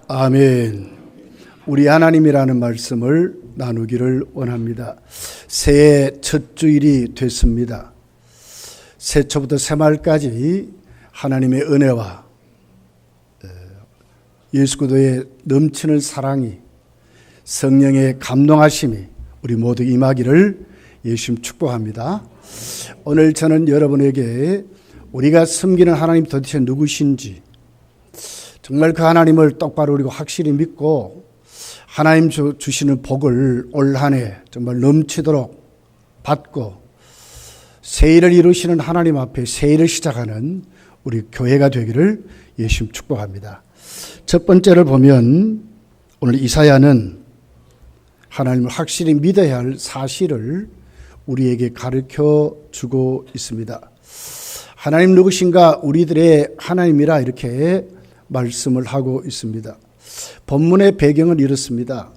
아멘. 우리 하나님이라는 말씀을 나누기를 원합니다. 새해 첫 주일이 됐습니다. 새초부터 새말까지 하나님의 은혜와 예수 그리스도의 넘치는 사랑이, 성령의 감동하심이 우리 모두 임하기를 예수님 축복합니다. 오늘 저는 여러분에게 우리가 섬기는 하나님 도대체 누구신지, 정말 그 하나님을 똑바로 그리고 확실히 믿고 하나님 주시는 복을 올 한 해 정말 넘치도록 받고 새해를 이루시는 하나님 앞에 새해를 시작하는 우리 교회가 되기를 예수님 축복합니다. 첫 번째를 보면 오늘 이사야는 하나님을 확실히 믿어야 할 사실을 우리에게 가르쳐 주고 있습니다. 하나님 누구신가? 우리들의 하나님이라 이렇게 말씀을 하고 있습니다. 본문의 배경은 이렇습니다.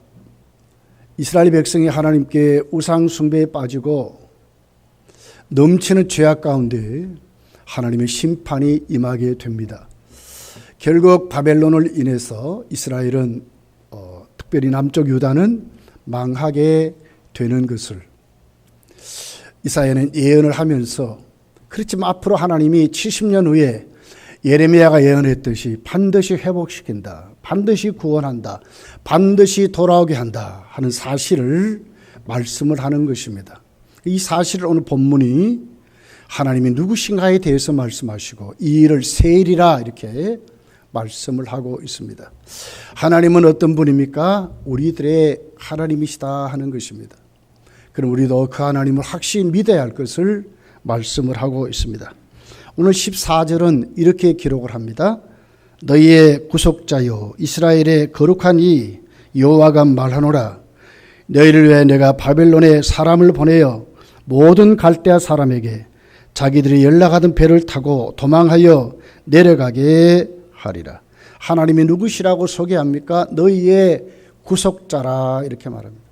이스라엘 백성이 하나님께 우상 숭배에 빠지고 넘치는 죄악 가운데 하나님의 심판이 임하게 됩니다. 결국 바벨론을 인해서 이스라엘은 특별히 남쪽 유다는 망하게 되는 것을 이사야는 예언을 하면서, 그렇지만 앞으로 하나님이 70년 후에 예레미야가 예언했듯이 반드시 회복시킨다, 반드시 구원한다, 반드시 돌아오게 한다 하는 사실을 말씀을 하는 것입니다. 이 사실을 오늘 본문이 하나님이 누구신가에 대해서 말씀하시고 이 일을 세일이라 이렇게 말씀을 하고 있습니다. 하나님은 어떤 분입니까? 우리들의 하나님이시다 하는 것입니다. 그럼 우리도 그 하나님을 확실히 믿어야 할 것을 말씀을 하고 있습니다. 오늘 14절은 이렇게 기록을 합니다. 너희의 구속자여 이스라엘의 거룩한 이 여호와가 말하노라. 너희를 위해 내가 바벨론에 사람을 보내어 모든 갈대아 사람에게 자기들이 연락하던 배를 타고 도망하여 내려가게 하리라. 하나님이 누구시라고 소개합니까? 너희의 구속자라 이렇게 말합니다.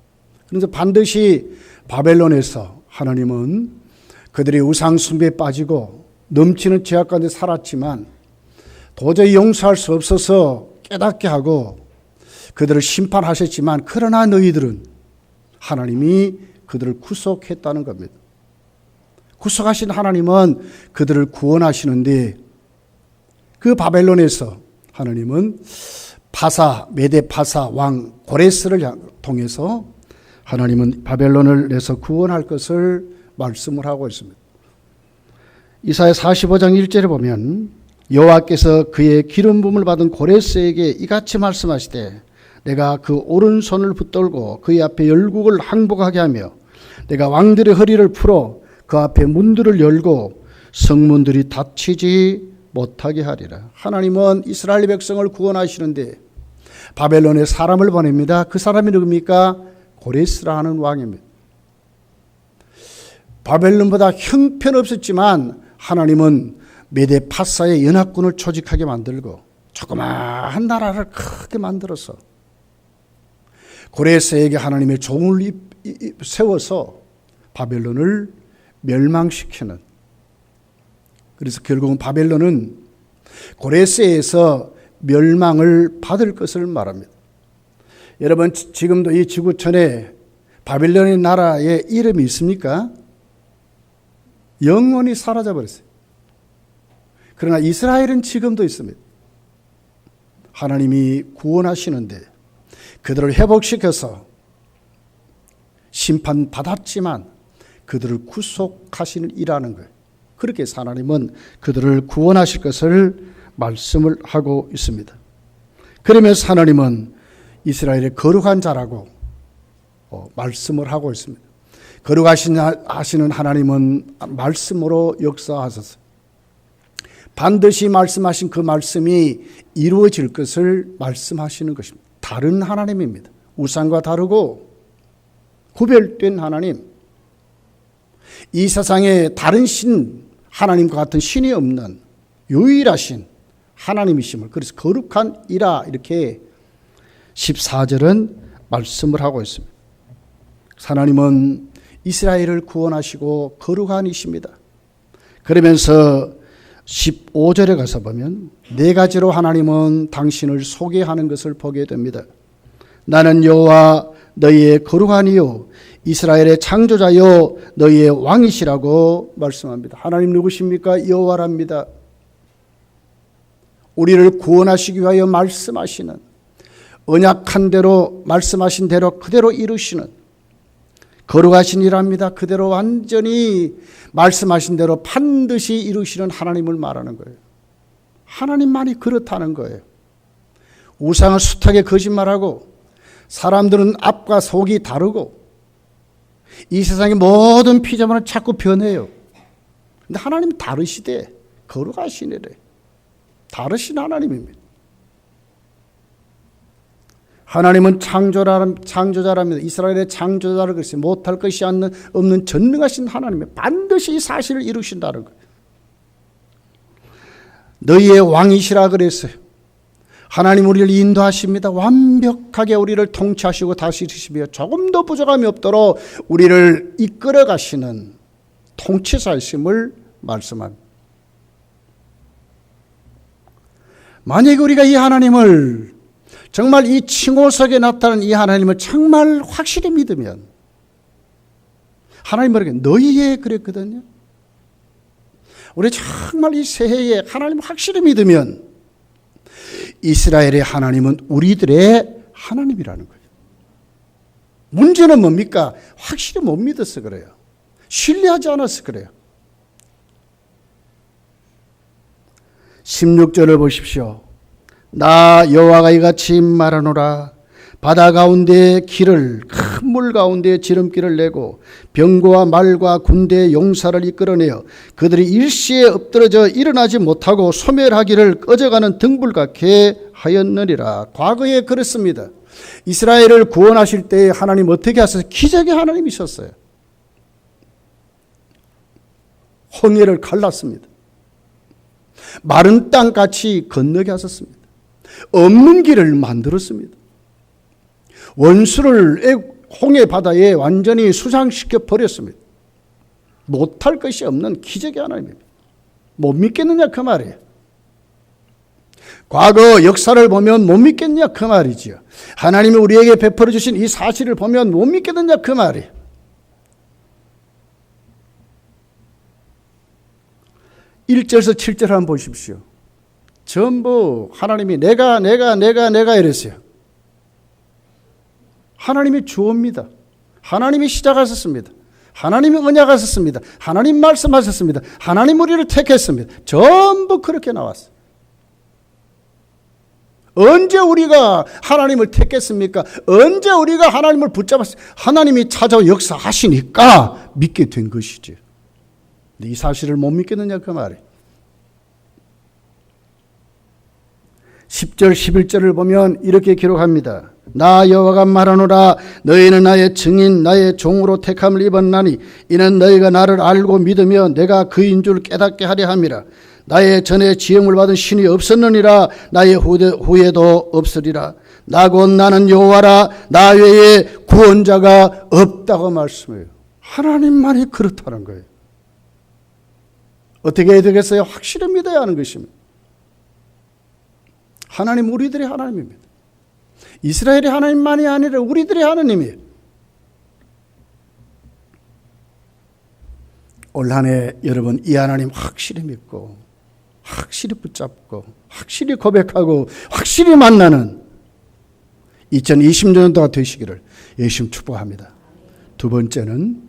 그래서 반드시 바벨론에서 하나님은 그들이 우상 숭배에 빠지고 넘치는 죄악 가운데 살았지만 도저히 용서할 수 없어서 깨닫게 하고 그들을 심판하셨지만, 그러나 너희들은 하나님이 그들을 구속했다는 겁니다. 구속하신 하나님은 그들을 구원하시는데, 그 바벨론에서 하나님은 메데 파사 왕 고레스를 통해서 하나님은 바벨론을 내서 구원할 것을 말씀을 하고 있습니다. 이사야 45장 1절에 보면 여호와께서 그의 기름 부음을 받은 고레스에게 이같이 말씀하시되 내가 그 오른손을 붙들고 그의 앞에 열국을 항복하게 하며 내가 왕들의 허리를 풀어 그 앞에 문들을 열고 성문들이 닫히지 못하게 하리라. 하나님은 이스라엘 백성을 구원하시는데 바벨론에 사람을 보냅니다. 그 사람이 누굽니까? 고레스라 하는 왕입니다. 바벨론보다 형편없었지만 하나님은 메데 파사의 연합군을 조직하게 만들고 조그마한 나라를 크게 만들어서 고레스에게 하나님의 종을 세워서 바벨론을 멸망시키는, 그래서 결국은 바벨론은 고레스에서 멸망을 받을 것을 말합니다. 여러분, 지금도 이 지구촌에 바벨론의 나라의 이름이 있습니까? 영원히 사라져 버렸어요. 그러나 이스라엘은 지금도 있습니다. 하나님이 구원하시는데 그들을 회복시켜서 심판받았지만 그들을 구속하시는 일하는 거예요. 그렇게 해서 하나님은 그들을 구원하실 것을 말씀을 하고 있습니다. 그러면서 하나님은 이스라엘의 거룩한 자라고 말씀을 하고 있습니다. 거룩하시는 하나님은 말씀으로 역사하셨어요. 반드시 말씀하신 그 말씀이 이루어질 것을 말씀하시는 것입니다. 다른 하나님입니다. 우상과 다르고 구별된 하나님. 이 세상에 다른 하나님과 같은 신이 없는 유일하신 하나님이심을, 그래서 거룩한 이라 이렇게 14절은 말씀을 하고 있습니다. 하나님은 이스라엘을 구원하시고 거룩한 이십니다. 그러면서 15절에 가서 보면 네 가지로 하나님은 당신을 소개하는 것을 보게 됩니다. 나는 여호와 너희의 거룩하니요 이스라엘의 창조자요 너희의 왕이시라고 말씀합니다. 하나님 누구십니까? 여호와랍니다. 우리를 구원하시기 위하여 말씀하시는, 언약한 대로 말씀하신 대로 그대로 이루시는 거룩하신 이랍니다. 그대로 완전히 말씀하신 대로 반드시 이루시는 하나님을 말하는 거예요. 하나님만이 그렇다는 거예요. 우상은 숱하게 거짓말하고 사람들은 앞과 속이 다르고 이 세상의 모든 피조물은 자꾸 변해요. 근데 하나님은 다르시대. 거룩하시니래. 다르신 하나님입니다. 하나님은 창조자랍니다. 이스라엘의 창조자를 그랬어요. 못할 것이 없는 전능하신 하나님이 반드시 이 사실을 이루신다는 거예요. 너희의 왕이시라 그랬어요. 하나님 우리를 인도하십니다. 완벽하게 우리를 통치하시고 다스리시며 조금도 부족함이 없도록 우리를 이끌어 가시는 통치자이심을 말씀합니다. 만약에 우리가 이 하나님을 정말 이 칭호석에 나타나는 이 하나님을 정말 확실히 믿으면, 하나님 뭐라고 너희의 그랬거든요. 우리 정말 이 새해에 하나님을 확실히 믿으면 이스라엘의 하나님은 우리들의 하나님이라는 거예요. 문제는 뭡니까? 확실히 못 믿어서 그래요. 신뢰하지 않아서 그래요. 16절을 보십시오. 나 여호와가 이같이 말하노라. 바다 가운데 길을, 큰 물 가운데 지름길을 내고 병거와 말과 군대의 용사를 이끌어내어 그들이 일시에 엎드러져 일어나지 못하고 소멸하기를 꺼져가는 등불 같게 하였느니라. 과거에 그랬습니다. 이스라엘을 구원하실 때 하나님 어떻게 하셨어요? 기적의 하나님이셨어요. 홍해를 갈랐습니다. 마른 땅같이 건너게 하셨습니다. 없는 길을 만들었습니다. 원수를 홍해 바다에 완전히 수상시켜 버렸습니다. 못할 것이 없는 기적의 하나님입니다. 못 믿겠느냐 그 말이에요. 과거 역사를 보면 못 믿겠느냐 그 말이지요. 하나님이 우리에게 베풀어 주신 이 사실을 보면 못 믿겠느냐 그 말이에요. (1절에서) (7절) 한번 보십시오. 전부 하나님이 내가 이랬어요. 하나님이 주옵니다. 하나님이 시작하셨습니다. 하나님이 언약하셨습니다. 하나님 말씀하셨습니다. 하나님 우리를 택했습니다. 전부 그렇게 나왔어요. 언제 우리가 하나님을 택했습니까? 언제 우리가 하나님을 붙잡았어요? 하나님이 찾아와 역사하시니까 믿게 된 것이지. 이 사실을 못 믿겠느냐 그 말이에요. 10절 11절을 보면 이렇게 기록합니다. 나 여호와가 말하노라. 너희는 나의 증인 나의 종으로 택함을 입었나니 이는 너희가 나를 알고 믿으며 내가 그인 줄 깨닫게 하려 함이라. 나의 전에 지음을 받은 신이 없었느니라. 나의 후에도 없으리라. 나 곧 나는 여호와라. 나 외에 구원자가 없다고 말씀해요. 하나님만이 그렇다는 거예요. 어떻게 해야 되겠어요? 확실히 믿어야 하는 것입니다. 하나님 우리들의 하나님입니다. 이스라엘의 하나님만이 아니라 우리들의 하나님이에요. 올 한 해 여러분 이 하나님 확실히 믿고 확실히 붙잡고 확실히 고백하고 확실히 만나는 2020년도가 되시기를 예수님 축복합니다. 두 번째는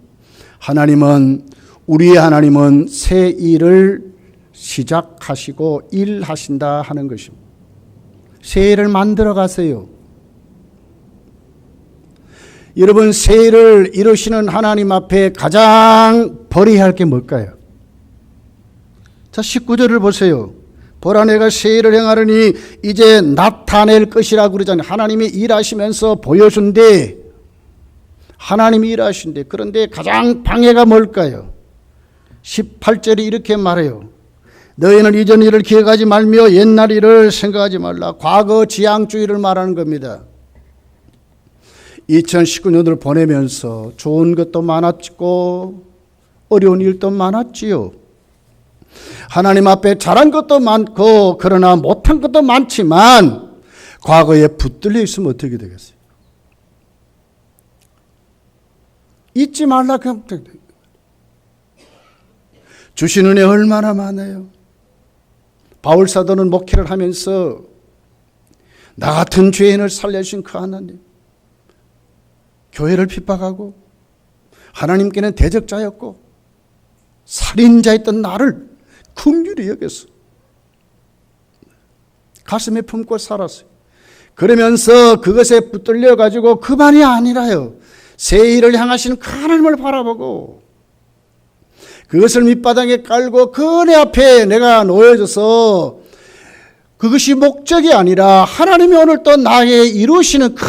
우리의 하나님은 새 일을 시작하시고 일하신다 하는 것입니다. 새 일을 만들어 가세요. 여러분 새 일을 이루시는 하나님 앞에 가장 버려야 할 게 뭘까요? 자 19절을 보세요. 보라 내가 새 일을 행하려니 이제 나타낼 것이라고 그러잖아요. 하나님이 일하시면서 보여준대. 하나님이 일하신대. 그런데 가장 방해가 뭘까요? 18절이 이렇게 말해요. 너희는 이전 일을 기억하지 말며 옛날 일을 생각하지 말라. 과거 지향주의를 말하는 겁니다. 2019년을 보내면서 좋은 것도 많았고 어려운 일도 많았지요. 하나님 앞에 잘한 것도 많고 그러나 못한 것도 많지만 과거에 붙들려 있으면 어떻게 되겠어요? 잊지 말라. 주신 은혜 얼마나 많아요. 바울 사도는 목회를 하면서 나 같은 죄인을 살려주신 그 하나님, 교회를 핍박하고 하나님께는 대적자였고 살인자였던 나를 긍휼히 여겼어. 가슴에 품고 살았어요. 그러면서 그것에 붙들려 가지고 그만이 아니라요, 새 일을 향하시는 그 하나님을 바라보고 그것을 밑바닥에 깔고 그 은혜 앞에 내가 놓여져서 그것이 목적이 아니라 하나님이 오늘 또 나에게 이루시는 그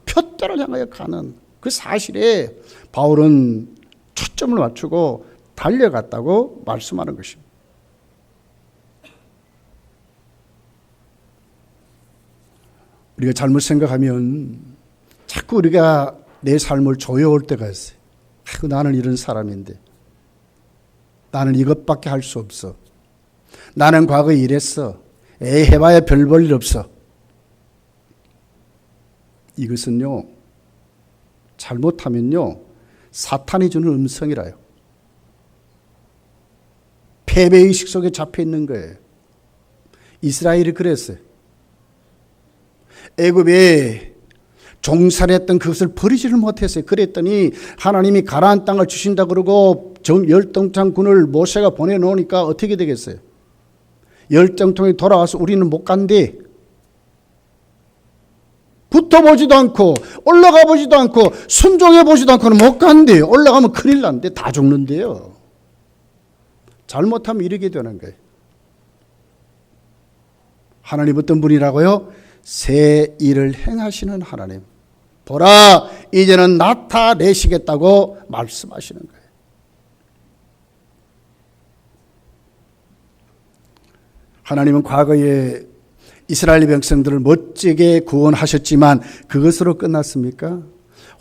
표대를 향하여 가는 그 사실에 바울은 초점을 맞추고 달려갔다고 말씀하는 것입니다. 우리가 잘못 생각하면 자꾸 우리가 내 삶을 조여올 때가 있어요. 아이고, 나는 이런 사람인데, 나는 이것밖에 할 수 없어, 나는 과거에 이랬어, 에이 해봐야 별 볼 일 없어. 이것은요, 잘못하면요 사탄이 주는 음성이라요. 패배의식 속에 잡혀 있는 거예요. 이스라엘이 그랬어요. 애굽에 종살이했던 그것을 버리지를 못했어요. 그랬더니 하나님이 가나안 땅을 주신다 그러고 열등창군을 모세가 보내놓으니까 어떻게 되겠어요? 열등통이 돌아와서 우리는 못 간대. 붙어보지도 않고 올라가 보지도 않고 순종해 보지도 않고는 못 간대요. 올라가면 큰일 난대. 다 죽는데요. 잘못하면 이렇게 되는 거예요. 하나님 어떤 분이라고요? 새 일을 행하시는 하나님. 보라, 이제는 나타내시겠다고 말씀하시는 거예요. 하나님은 과거에 이스라엘 백성들을 멋지게 구원하셨지만 그것으로 끝났습니까?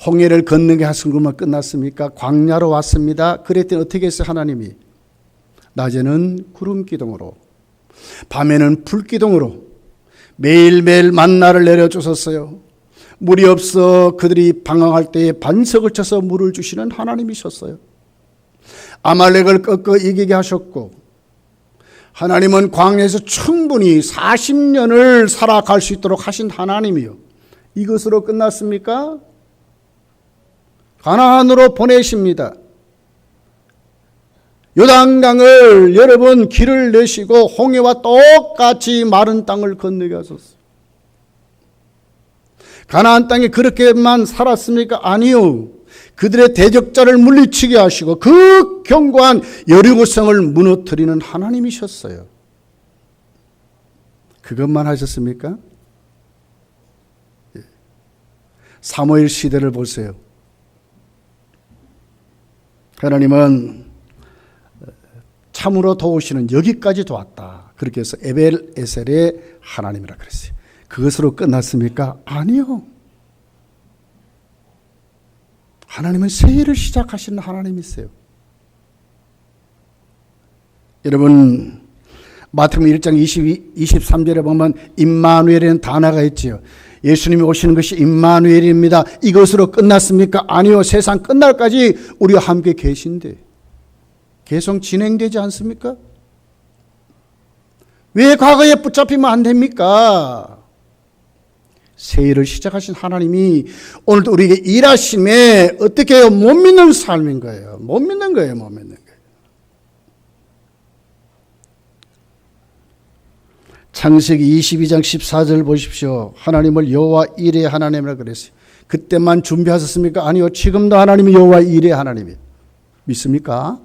홍해를 건너게 하신 것만 끝났습니까? 광야로 왔습니다. 그랬더니 어떻게 했어요? 하나님이 낮에는 구름 기둥으로, 밤에는 불 기둥으로 매일매일 만나를 내려주셨어요. 물이 없어 그들이 방황할 때에 반석을 쳐서 물을 주시는 하나님이셨어요. 아말렉을 꺾어 이기게 하셨고, 하나님은 광야에서 충분히 40년을 살아갈 수 있도록 하신 하나님이요. 이것으로 끝났습니까? 가나안으로 보내십니다. 요단강을 여러분 길을 내시고 홍해와 똑같이 마른 땅을 건너게 하셨어요. 가나안 땅에 그렇게만 살았습니까? 아니요. 그들의 대적자를 물리치게 하시고 그 견고한 여리고성을 무너뜨리는 하나님이셨어요. 그것만 하셨습니까? 사무엘 시대를 보세요. 하나님은 참으로 도우시는 여기까지 도왔다. 그렇게 해서 에벨에셀의 하나님이라 그랬어요. 그것으로 끝났습니까? 아니요. 하나님은 새 일을 시작하시는 하나님이세요. 여러분, 마태복음 1장 23절에 보면 임마누엘이라는 단어가 있지요. 예수님이 오시는 것이 임마누엘입니다. 이것으로 끝났습니까? 아니요. 세상 끝날까지 우리와 함께 계신데 계속 진행되지 않습니까? 왜 과거에 붙잡히면 안 됩니까? 새 일을 시작하신 하나님이 오늘도 우리에게 일하심에 어떻게 해요? 못 믿는 삶인 거예요. 못 믿는 거예요. 못 믿는 거예요. 창세기 22장 14절 보십시오. 하나님을 여호와 일의 하나님이라 그랬어요. 그때만 준비하셨습니까? 아니요. 지금도 하나님이 여호와 일의 하나님이에요. 믿습니까?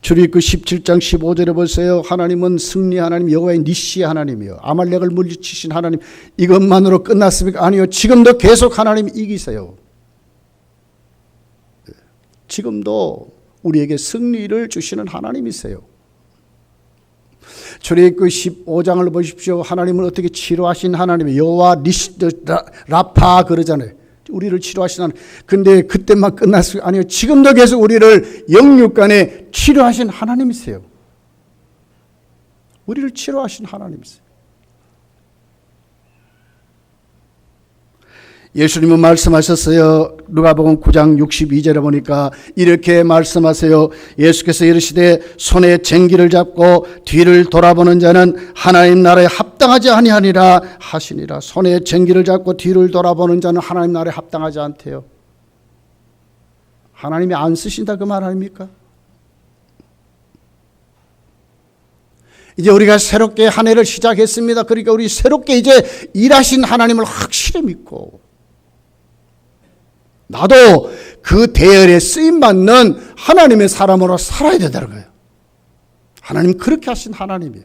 출애굽기 17장 15절에 보세요. 하나님은 승리 하나님, 여호와의 니시 하나님이요, 아말렉을 물리치신 하나님. 이것만으로 끝났습니까? 아니요. 지금도 계속 하나님 이기세요. 지금도 우리에게 승리를 주시는 하나님이세요. 출애굽기 15장을 보십시오. 하나님은 어떻게 치료하신 하나님이에요. 여호와 니시 라파 그러잖아요. 우리를 치료하신 하나님. 근데 그때만 끝났어요? 아니요. 지금도 계속 우리를 영육간에 치료하신 하나님이세요. 우리를 치료하신 하나님이세요. 예수님은 말씀하셨어요. 누가복음 9장 62절에 보니까 이렇게 말씀하세요. 예수께서 이르시되 손에 쟁기를 잡고 뒤를 돌아보는 자는 하나님 나라에 합당하지 아니하니라 하시니라. 손에 쟁기를 잡고 뒤를 돌아보는 자는 하나님 나라에 합당하지 않대요. 하나님이 안 쓰신다 그 말 아닙니까? 이제 우리가 새롭게 한 해를 시작했습니다. 그러니까 우리 새롭게 이제 일하신 하나님을 확실히 믿고 나도 그 대열에 쓰임받는 하나님의 사람으로 살아야 된다는 거예요. 하나님 그렇게 하신 하나님이에요.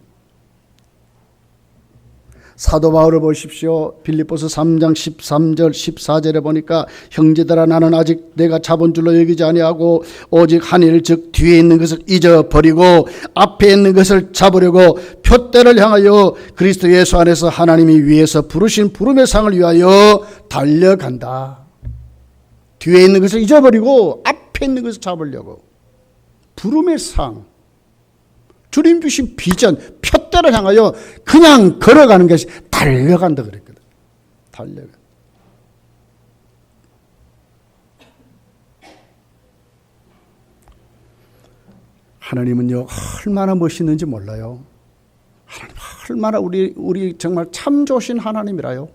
사도 바울을 보십시오. 빌립보서 3장 13절 14절에 보니까 형제들아 나는 아직 내가 잡은 줄로 여기지 아니하고 오직 한 일 즉 뒤에 있는 것을 잊어버리고 앞에 있는 것을 잡으려고 표대를 향하여 그리스도 예수 안에서 하나님이 위에서 부르신 부름의 상을 위하여 달려간다. 뒤에 있는 것을 잊어버리고 앞에 있는 것을 잡으려고 부름의 상, 주님 주신 비전, 표대를 향하여 그냥 걸어가는 것이 달려간다 그랬거든. 달려간다. 하나님은요 얼마나 멋있는지 몰라요. 하나님 얼마나 우리 정말 참 좋으신 하나님이라요.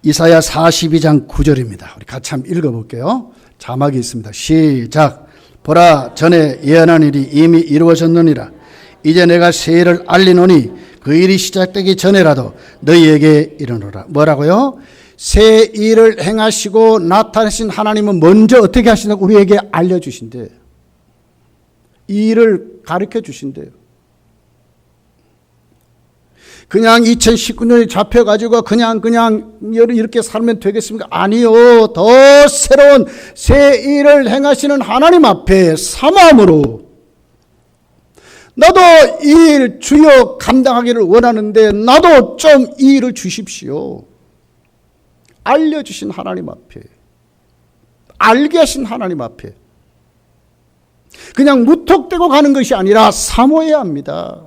이사야 42장 9절입니다. 우리 같이 한번 읽어볼게요. 자막이 있습니다. 시작. 보라 전에 예언한 일이 이미 이루어졌느니라. 이제 내가 새 일을 알리노니 그 일이 시작되기 전에라도 너희에게 이르노라. 뭐라고요? 새 일을 행하시고 나타내신 하나님은 먼저 어떻게 하시냐고 우리에게 알려주신대요. 이 일을 가르쳐 주신대요. 그냥 2019년에 잡혀가지고 그냥 이렇게 살면 되겠습니까? 아니요. 더 새로운 새 일을 행하시는 하나님 앞에 사모함으로 나도 이 일 주여 감당하기를 원하는데 나도 좀 이 일을 주십시오. 알려주신 하나님 앞에, 알게 하신 하나님 앞에 그냥 무턱대고 가는 것이 아니라 사모해야 합니다.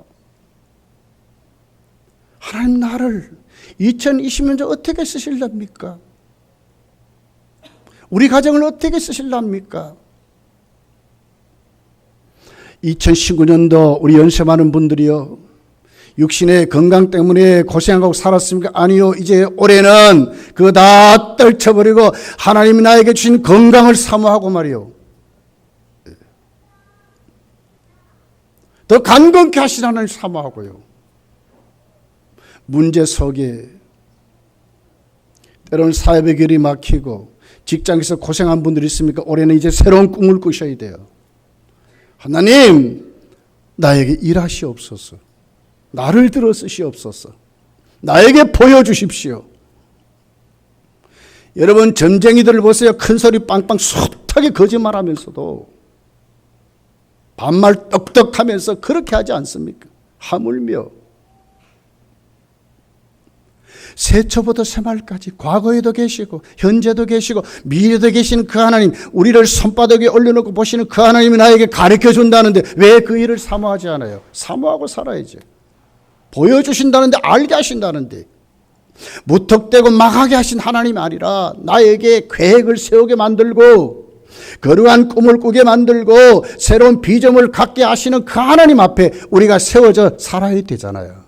하나님 나를 2020년에 어떻게 쓰실랍니까? 우리 가정을 어떻게 쓰실랍니까? 2019년도 우리 연세 많은 분들이요 육신의 건강 때문에 고생하고 살았습니까? 아니요. 이제 올해는 그거 다 떨쳐버리고 하나님이 나에게 주신 건강을 사모하고 말이요 더 간건케 하신 하나님을 사모하고요. 문제 속에 때로는 사업의 길이 막히고 직장에서 고생한 분들이 있습니까? 올해는 이제 새로운 꿈을 꾸셔야 돼요. 하나님 나에게 일하시옵소서. 나를 들어 쓰시옵소서. 나에게 보여주십시오. 여러분 점쟁이들을 보세요. 큰소리 빵빵 숱하게 거짓말하면서도 반말 떡떡하면서 그렇게 하지 않습니까? 하물며 새초부터 새말까지 과거에도 계시고 현재도 계시고 미래도 계시는 그 하나님, 우리를 손바닥에 올려놓고 보시는 그 하나님이 나에게 가르쳐 준다는데 왜 그 일을 사모하지 않아요? 사모하고 살아야죠. 보여주신다는데, 알게 하신다는데, 무턱대고 막하게 하신 하나님이 아니라 나에게 계획을 세우게 만들고 거룩한 꿈을 꾸게 만들고 새로운 비전을 갖게 하시는 그 하나님 앞에 우리가 세워져 살아야 되잖아요.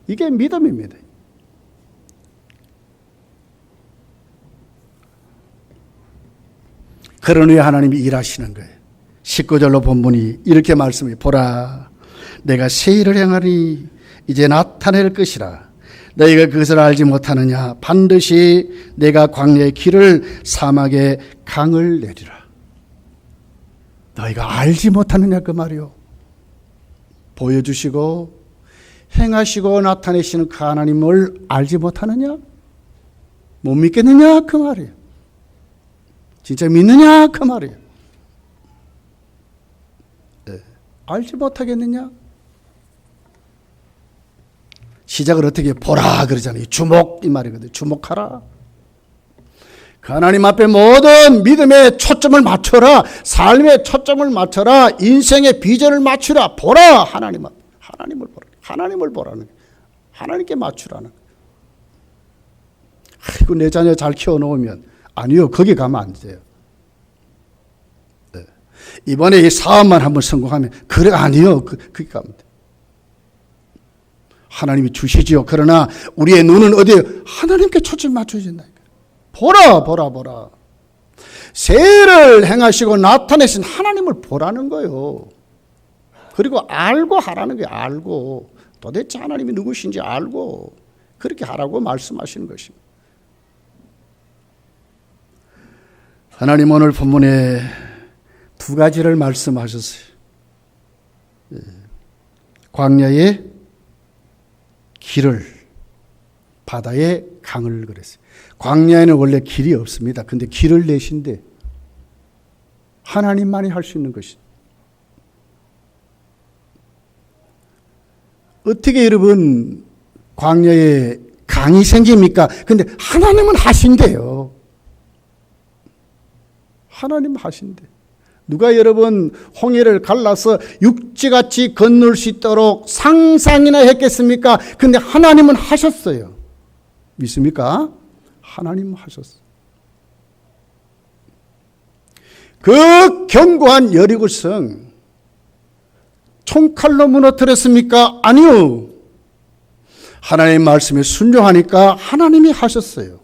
이게 믿음입니다. 그런 후에 하나님이 일하시는 거예요. 19절로 본문이 이렇게 말씀해. 보라 내가 새 일을 행하니 이제 나타낼 것이라. 너희가 그것을 알지 못하느냐. 반드시 내가 광야의 길을 사막에 강을 내리라. 너희가 알지 못하느냐 그 말이요. 보여주시고 행하시고 나타내시는 그 하나님을 알지 못하느냐? 못 믿겠느냐 그 말이에요. 진짜 믿느냐 그 말이에요. 네. 알지 못하겠느냐? 시작을 어떻게 보라 그러잖아요. 주목 이 말이거든요. 주목하라. 그 하나님 앞에 모든 믿음의 초점을 맞춰라. 삶의 초점을 맞춰라. 인생의 비전을 맞추라. 보라. 하나님 앞. 하나님을 보라. 하나님을 보라는 거예요. 하나님께 맞추라는 거예요. 아이고 내 자녀 잘 키워놓으면 아니요. 거기 가면 안 돼요. 네. 이번에 이 사업만 한번 성공하면 그래 아니요. 거기 가면 돼요. 하나님이 주시지요. 그러나 우리의 눈은 어디에 하나님께 초점 맞춰야 된다니까. 보라 보라 보라. 세를 행하시고 나타내신 하나님을 보라는 거예요. 그리고 알고 하라는 거예요. 알고 도대체 하나님이 누구신지 알고 그렇게 하라고 말씀하시는 것입니다. 하나님 오늘 본문에 두 가지를 말씀하셨어요. 광야의 길을, 바다의 강을 그랬어요. 광야에는 원래 길이 없습니다. 근데 길을 내신데 하나님만이 할 수 있는 것이죠. 어떻게 여러분 광야에 강이 생깁니까? 근데 하나님은 하신대요. 하나님 하신대. 누가 여러분 홍해를 갈라서 육지같이 건널 수 있도록 상상이나 했겠습니까? 근데 하나님은 하셨어요. 믿습니까? 하나님 하셨어요. 그 견고한 여리고성 총칼로 무너뜨렸습니까? 아니요. 하나님의 말씀에 순종하니까 하나님이 하셨어요.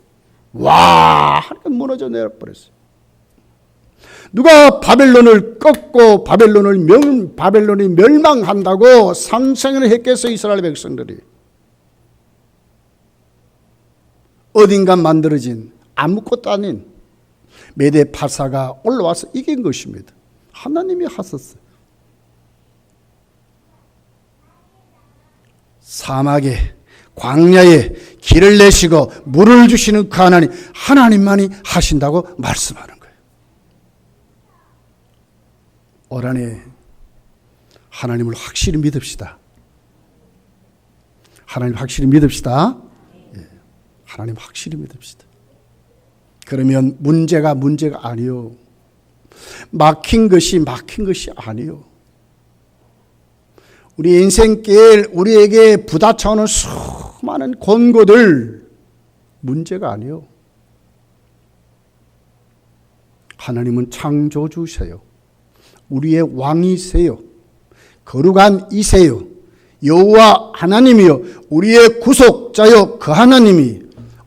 와, 하나님 무너져 내려버렸어요. 누가 바벨론을 꺾고 바벨론이 멸망한다고 상상을 했겠어요, 이스라엘 백성들이. 어딘가 만들어진 아무것도 아닌 메대 파사가 올라와서 이긴 것입니다. 하나님이 하셨어요. 사막에 광야에 길을 내시고 물을 주시는 그 하나님만이 하신다고 말씀하는 거예요. 올 한해 하나님을 확실히 믿읍시다. 하나님 확실히 믿읍시다. 하나님 확실히 믿읍시다. 그러면 문제가 아니요. 막힌 것이 아니요. 우리 인생길 우리에게 부닥쳐오는 수많은 권고들 문제가 아니요. 하나님은 창조주세요. 우리의 왕이세요. 거룩한 이세요. 여호와 하나님이요. 우리의 구속자요. 그 하나님이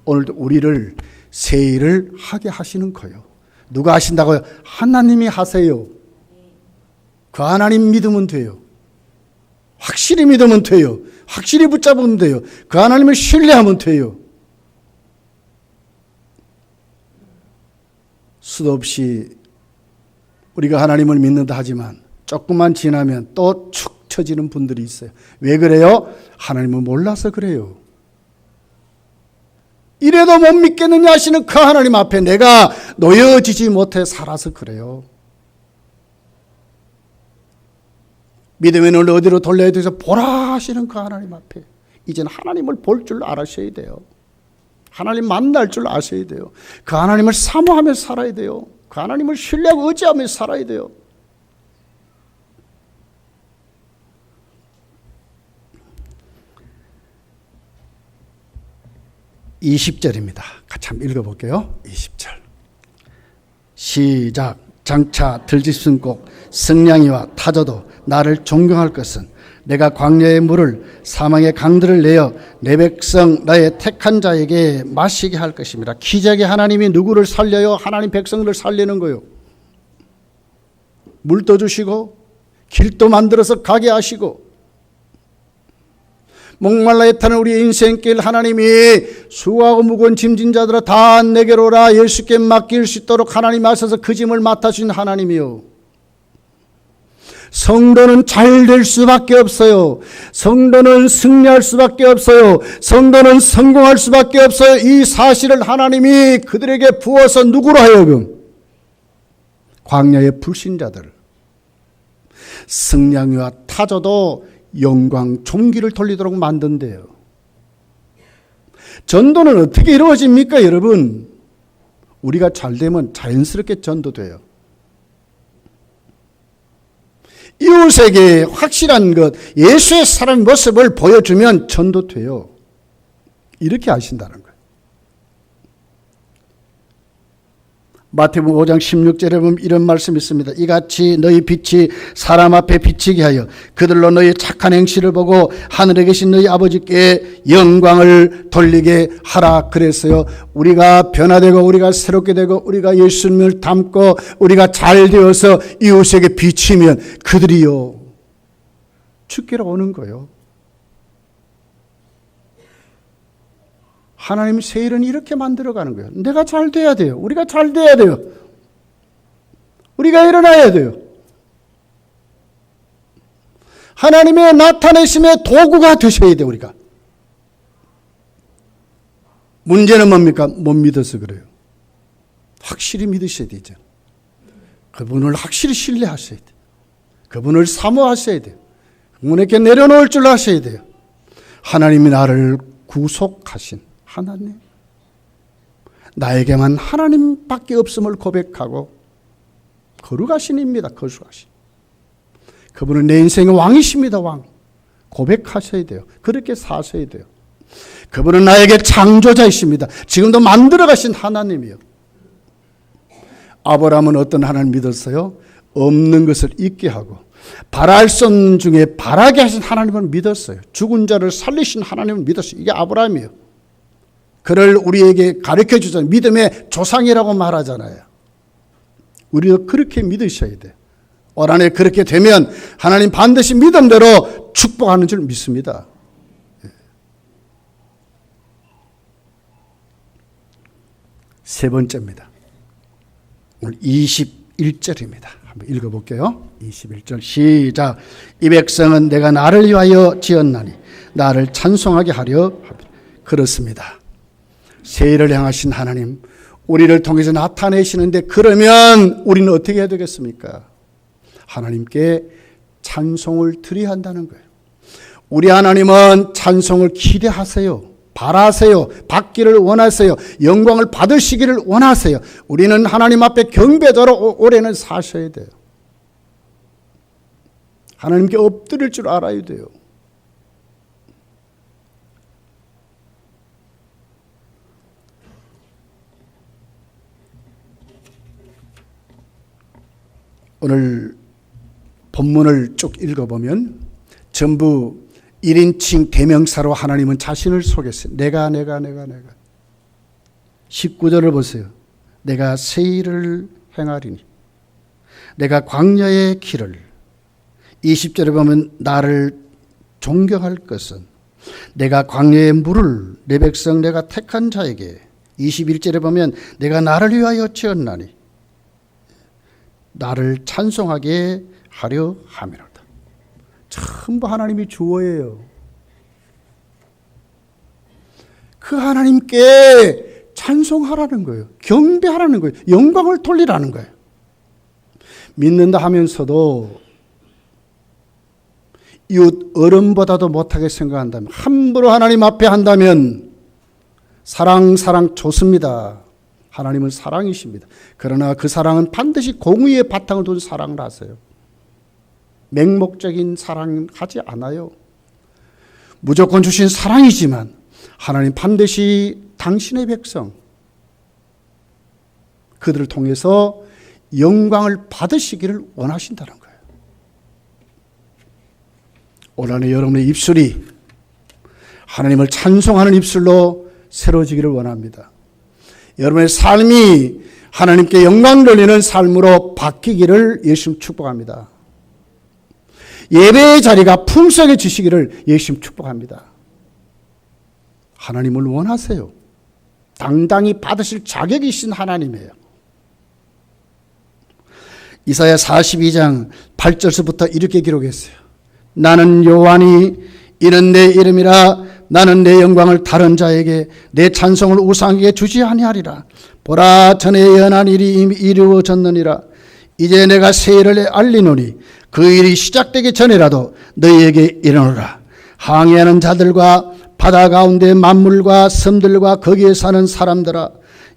오늘도 우리를 새 일을 하게 하시는 거예요. 누가 하신다고요? 하나님이 하세요. 그 하나님 믿으면 돼요. 확실히 믿으면 돼요. 확실히 붙잡으면 돼요. 그 하나님을 신뢰하면 돼요. 수도 없이 우리가 하나님을 믿는다 하지만 조금만 지나면 또 축 처지는 분들이 있어요. 왜 그래요? 하나님을 몰라서 그래요. 이래도 못 믿겠느냐 하시는 그 하나님 앞에 내가 놓여지지 못해 살아서 그래요. 믿음의 눈을 어디로 돌려야 돼서 보라 하시는 그 하나님 앞에 이제는 하나님을 볼 줄 알으셔야 돼요. 하나님 만날 줄 아셔야 돼요. 그 하나님을 사모하며 살아야 돼요. 그 하나님을 신뢰하고 의지하며 살아야 돼요. (20절입니다) 같이 한번 읽어볼게요. 20절 시작. 장차 들짐승 꼭 승냥이와 타조도 나를 존경할 것은 내가 광야의 물을 사망의 강들을 내어 내 백성 나의 택한 자에게 마시게 할 것입니다. 기적의 하나님이 누구를 살려요? 하나님 백성들을 살리는 거요. 물도 주시고 길도 만들어서 가게 하시고 목말라 애타는 우리 인생길 하나님이 수고하고 무거운 짐진 자들아 다 내게로 오라. 예수께 맡길 수 있도록 하나님이 하셔서 그 짐을 맡아주신 하나님이요. 성도는 잘 될 수밖에 없어요. 성도는 승리할 수밖에 없어요. 성도는 성공할 수밖에 없어요. 이 사실을 하나님이 그들에게 부어서 누구로 하여금 광야의 불신자들 승냥이와 타조도 영광 존귀를 돌리도록 만든대요. 전도는 어떻게 이루어집니까 여러분? 우리가 잘 되면 자연스럽게 전도돼요. 이웃에게 확실한 것, 예수의 사람의 모습을 보여주면 전도돼요. 이렇게 하신다는 거예요. 마태복음 5장 16절에 보면 이런 말씀이 있습니다. 이같이 너희 빛이 사람 앞에 비치게 하여 그들로 너희 착한 행실을 보고 하늘에 계신 너희 아버지께 영광을 돌리게 하라 그랬어요. 우리가 변화되고 우리가 새롭게 되고 우리가 예수님을 닮고 우리가 잘 되어서 이웃에게 비치면 그들이요 주께로 오는 거예요. 하나님 새 일은 이렇게 만들어가는 거예요. 내가 잘 돼야 돼요. 우리가 잘 돼야 돼요. 우리가 일어나야 돼요. 하나님의 나타내심의 도구가 되셔야 돼요. 우리가. 문제는 뭡니까? 못 믿어서 그래요. 확실히 믿으셔야 되죠. 그분을 확실히 신뢰하셔야 돼요. 그분을 사모하셔야 돼요. 그분에게 내려놓을 줄 아셔야 돼요. 하나님이 나를 구속하신 하나님, 나에게만 하나님밖에 없음을 고백하고 거룩하신 입니다. 거룩하신. 그분은 내 인생의 왕이십니다. 왕. 고백하셔야 돼요. 그렇게 사셔야 돼요. 그분은 나에게 창조자이십니다. 지금도 만들어가신 하나님이요. 아브라함은 어떤 하나님 믿었어요? 없는 것을 있게 하고 바랄 수 없는 중에 바라게 하신 하나님을 믿었어요. 죽은 자를 살리신 하나님을 믿었어요. 이게 아브라함이에요. 그를 우리에게 가르쳐 주잖아요. 믿음의 조상이라고 말하잖아요. 우리도 그렇게 믿으셔야 돼요. 올 한해 그렇게 되면 하나님 반드시 믿음대로 축복하는 줄 믿습니다. 세 번째입니다. 오늘 21절입니다. 한번 읽어볼게요. 21절 시작. 이 백성은 내가 나를 위하여 지었나니 나를 찬송하게 하려 합니다. 그렇습니다. 새 일을 향하신 하나님, 우리를 통해서 나타내시는데 그러면 우리는 어떻게 해야 되겠습니까? 하나님께 찬송을 드려야 한다는 거예요. 우리 하나님은 찬송을 기대하세요. 바라세요. 받기를 원하세요. 영광을 받으시기를 원하세요. 우리는 하나님 앞에 경배자로 올해는 사셔야 돼요. 하나님께 엎드릴 줄 알아야 돼요. 오늘 본문을 쭉 읽어보면 전부 1인칭 대명사로 하나님은 자신을 소개했어요. 내가 19절을 보세요. 내가 새 일을 행하리니 내가 광야의 길을 20절에 보면 나를 존경할 것은 내가 광야의 물을 내 백성 내가 택한 자에게 21절에 보면 내가 나를 위하여 지었나니 나를 찬송하게 하려 함이로다. 전부 하나님이 주어예요. 그 하나님께 찬송하라는 거예요. 경배하라는 거예요. 영광을 돌리라는 거예요. 믿는다 하면서도 이웃 어른보다도 못하게 생각한다면, 함부로 하나님 앞에 한다면 사랑 좋습니다. 하나님은 사랑이십니다. 그러나 그 사랑은 반드시 공의의 바탕을 둔 사랑을 하세요. 맹목적인 사랑은 하지 않아요. 무조건 주신 사랑이지만 하나님 반드시 당신의 백성, 그들을 통해서 영광을 받으시기를 원하신다는 거예요. 올 한해 여러분의 입술이 하나님을 찬송하는 입술로 새로워지기를 원합니다. 여러분의 삶이 하나님께 영광 돌리는 삶으로 바뀌기를 예수님 축복합니다. 예배의 자리가 풍성해지시기를 예수님 축복합니다. 하나님을 원하세요. 당당히 받으실 자격이 있신 하나님이에요. 이사야 42장 8절서부터 이렇게 기록했어요. 나는 여호와니 이는 내 이름이라. 나는 내 영광을 다른 자에게 내 찬송을 우상에게 주지 아니하리라. 보라, 전에 예언한 일이 이미 이루어졌느니라. 이제 내가 새 일을 알리노니 그 일이 시작되기 전에라도 너희에게 이르노라. 항해하는 자들과 바다 가운데 만물과 섬들과 거기에 사는 사람들아,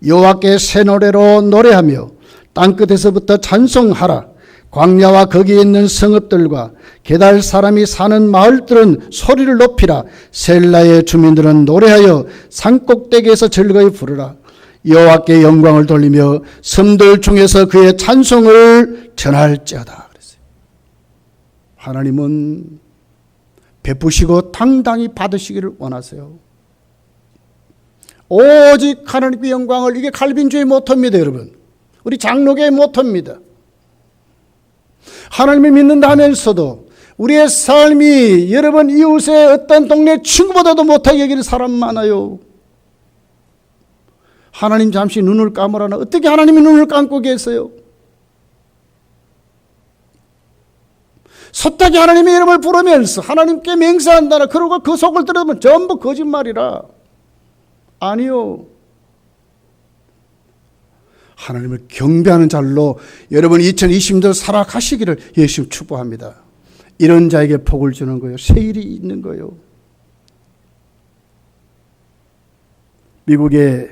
여호와께 새 노래로 노래하며 땅끝에서부터 찬송하라. 광야와 거기에 있는 성읍들과 게달 사람이 사는 마을들은 소리를 높이라. 셀라의 주민들은 노래하여 산꼭대기에서 즐거이 부르라. 여호와께 영광을 돌리며 섬들 중에서 그의 찬송을 전할지어다. 그랬어요. 하나님은 베푸시고 당당히 받으시기를 원하세요. 오직 하나님의 영광을, 이게 칼빈주의 모토입니다, 여러분. 우리 장로교의 모토입니다. 하나님을 믿는다 하면서도 우리의 삶이 여러분 이웃의 어떤 동네 친구보다도 못하게 여기는 사람 많아요. 하나님 잠시 눈을 감으라나 어떻게 하나님이 눈을 감고 계세요? 숱하게 하나님의 이름을 부르면서 하나님께 맹세한다나 그러고 그 속을 들으면 전부 거짓말이라. 아니요. 하나님을 경배하는 자로 여러분 2020년 살아가시기를 예수 축복합니다. 이런 자에게 복을 주는 거예요. 세일이 있는 거예요. 미국의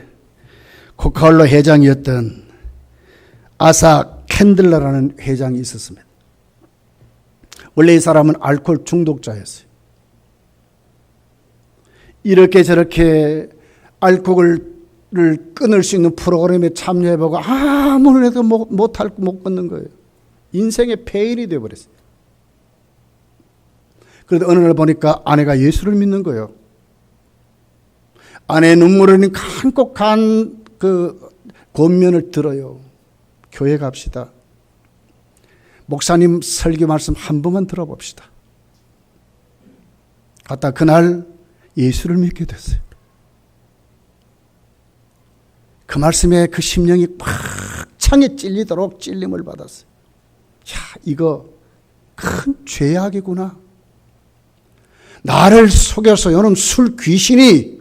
코카콜라 회장이었던 아사 캔들러라는 회장이 있었습니다. 원래 이 사람은 알코올 중독자였어요. 이렇게 저렇게 알코올을 끊을 수 있는 프로그램에 참여해보고 아무리 해도 못 끊는 거예요. 인생의 페일이 되어버렸어요. 그런데 어느 날 보니까 아내가 예수를 믿는 거예요. 아내의 눈물을 한곡한 그 권면을 들어요. 교회 갑시다. 목사님 설교 말씀 한 번만 들어봅시다. 갔다 그날 예수를 믿게 됐어요. 그 말씀에 그 심령이 꽉 창에 찔리도록 찔림을 받았어요. 야, 이거 큰 죄악이구나. 나를 속여서 요놈 술 귀신이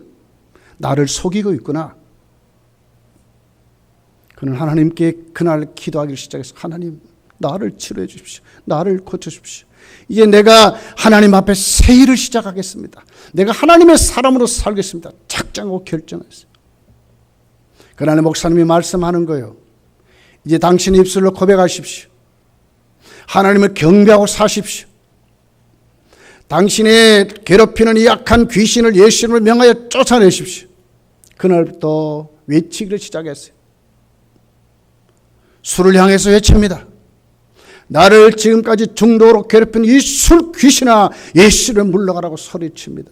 나를 속이고 있구나. 그는 하나님께 그날 기도하기를 시작해서 하나님 나를 치료해 주십시오. 나를 고쳐 주십시오. 이제 내가 하나님 앞에 새 일을 시작하겠습니다. 내가 하나님의 사람으로 살겠습니다. 작정하고 결정했어요. 그날에 목사님이 말씀하는 거예요. 이제 당신의 입술로 고백하십시오. 하나님을 경배하고 사십시오. 당신의 괴롭히는 이 약한 귀신을 예수님을 명하여 쫓아내십시오. 그날부터 외치기를 시작했어요. 술을 향해서 외칩니다. 나를 지금까지 중도로 괴롭힌 이 술 귀신아 예수를 물러가라고 소리칩니다.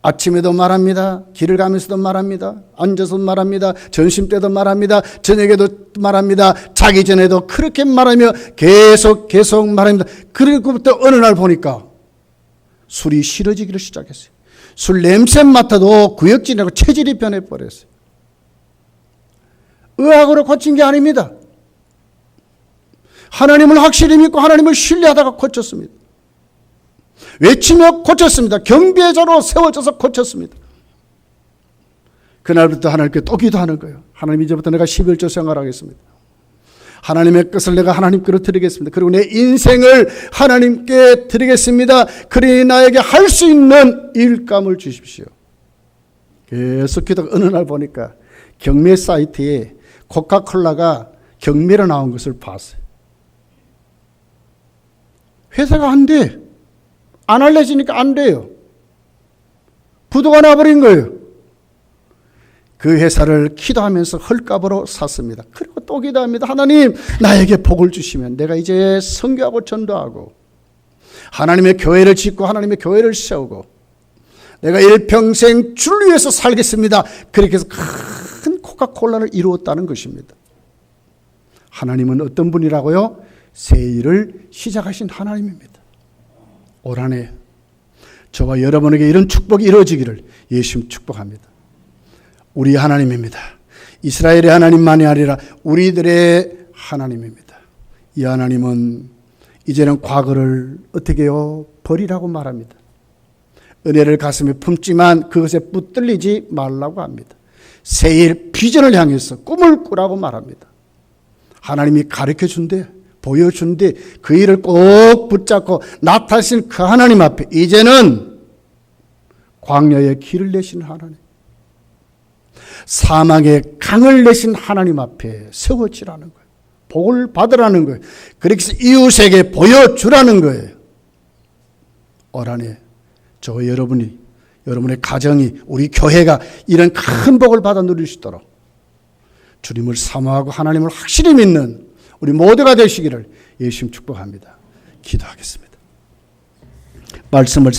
아침에도 말합니다. 길을 가면서도 말합니다. 앉아서도 말합니다. 점심 때도 말합니다. 저녁에도 말합니다. 자기 전에도 그렇게 말하며 계속 말합니다. 그리고부터 어느 날 보니까 술이 싫어지기를 시작했어요. 술 냄새 맡아도 구역질하고 체질이 변해버렸어요. 의학으로 고친 게 아닙니다. 하나님을 확실히 믿고 하나님을 신뢰하다가 고쳤습니다. 외치며 고쳤습니다. 경배자로 세워져서 고쳤습니다. 그날부터 하나님께 또 기도하는 거예요. 하나님 이제부터 내가 11조 생활하겠습니다. 하나님의 것을 내가 하나님께로 드리겠습니다. 그리고 내 인생을 하나님께 드리겠습니다. 그러니 나에게 할 수 있는 일감을 주십시오. 계속 기도가 어느 날 보니까 경매 사이트에 코카콜라가 경매로 나온 것을 봤어요. 회사가 안 돼. 안 알려지니까 안 돼요. 부도가 나버린 거예요. 그 회사를 기도하면서 헐값으로 샀습니다. 그리고 또 기도합니다. 하나님 나에게 복을 주시면 내가 이제 선교하고 전도하고 하나님의 교회를 짓고 하나님의 교회를 세우고 내가 일평생 주를 위해서 살겠습니다. 그렇게 해서 큰 코카콜라를 이루었다는 것입니다. 하나님은 어떤 분이라고요? 새 일을 시작하신 하나님입니다. 올 한 해 저와 여러분에게 이런 축복이 이루어지기를 예수님 축복합니다. 우리 하나님입니다. 이스라엘의 하나님만이 아니라 우리들의 하나님입니다. 이 하나님은 이제는 과거를 어떻게 해요? 버리라고 말합니다. 은혜를 가슴에 품지만 그것에 붙들리지 말라고 합니다. 새일 비전을 향해서 꿈을 꾸라고 말합니다. 하나님이 가르쳐준대, 보여준대 그 일을 꼭 붙잡고 나타나신 그 하나님 앞에 이제는 광야의 길을 내시는 하나님, 사망의 강을 내신 하나님 앞에 세워지라는 거예요. 복을 받으라는 거예요. 그렇게 해서 이웃에게 보여주라는 거예요. 올 한해 저 여러분이, 여러분의 가정이, 우리 교회가 이런 큰 복을 받아 누릴 수 있도록 주님을 사모하고 하나님을 확실히 믿는 우리 모두가 되시기를 예수님 축복합니다. 기도하겠습니다. 말씀을